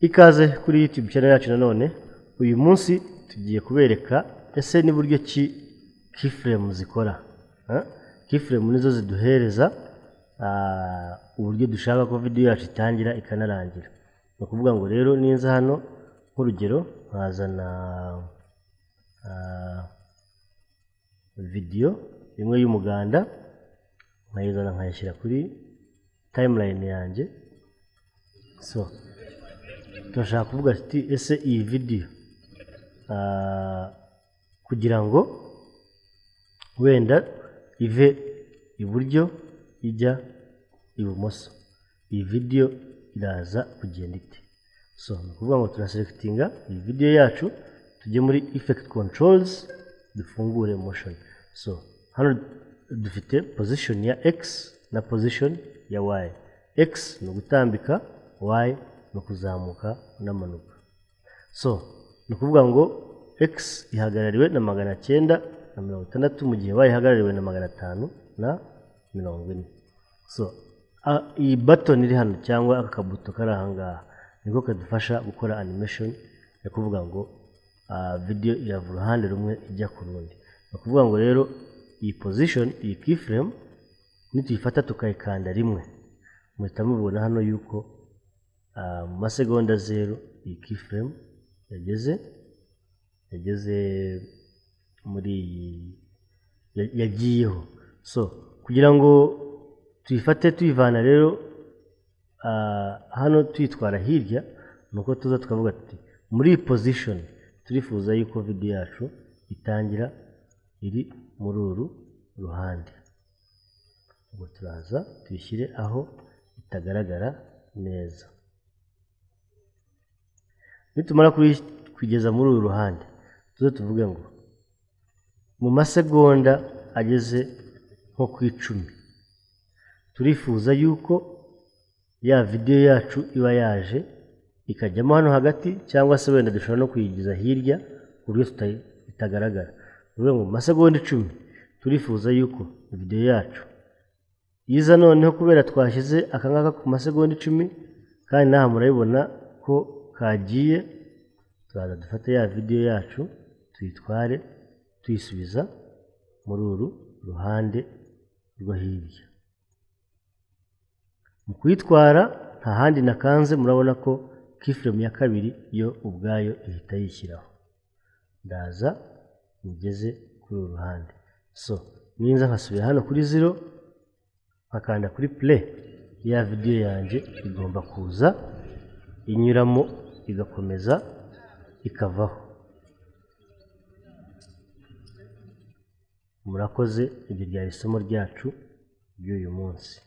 Ikaze kuri YouTube channel yacu nanone. Uyu munsi tugiye kubereka ese ni buryo ki keyframe zikora. Keyframe nizo ziduhereza uburyo dushaka ko video yacu itangira ikanarangira. No kuvuga ngo rero ninza hano nk'urugero nkazana video imwe y'umuganda nkayizana nkayishyira kuri timeline yanjye. So turashaka kuvuga ati ese iyi video kugira ngo wenda ive iburyo ijya ibumoso, iyi video iraza kugenda ite. So kuvuga ngo turaselectinga iyi video yacu tujye muri effect controls dufungure motion. So hano dufite position ya x na position ya y. X ni ugutambika, y no kuzamuka n'amanuka. So ni kuvuga ngo x ihagarariwe na 960 mu gihe y ihagarariwe na 540. So iyi button iri hano cyangwa akabuto kari aha ngaha niko kadufasha gukora animation yo kuvuga ngo video irava uruhande rumwe ijya ku rundi. Ni kuvuga ngo rero iyi position, iyi keyframe nituyifata tukayikanda rimwe muhita mubona hano yuko mu masegonda 0 iyi keyframe yageze muri yagiyeho. So kugira ngo tuyifate tuyivana rero hano tuyitwara hirya nuko tuza tukavuga ati muri position turifuza yuko video yacu itangira iri muri uru ruhande. Ubwo turaza tuyishyire aho itagaragara neza. Nitumara kugeza muri uru ruhande tuzo tuvuge ngo mu masegonda ageze nko ku 10 turifuza yuko ya video yacu iba yaje ikajyamo hano hagati, cyangwa se wenda dushobora no kuyigiza hirya ku buryo itagaragara. Tuvuge ngo mu masegonda 10 turifuza yuko video yacu iza noneho kubera twashyize akangaka ku masegonda 10 kandi naha murabibona ko kagiye. Turaza dufate ya video yacu tuyitware tuyisubiza muri uru ruhande rwo hirya. Mu kuyitwara nta handi nakanze, murabona ko keyframe ya kabiri yo ubwayo ihita yishyiraho. Ndaza ngeze kuri uru ruhande. So ninza nkasubira hano kuri 0 nkakanda kuri play, ya video yanjye igomba kuza inyuramo igakomeza ikavaho. Murakoze, ibyo ryari isomo ryacu ry'uyu munsi.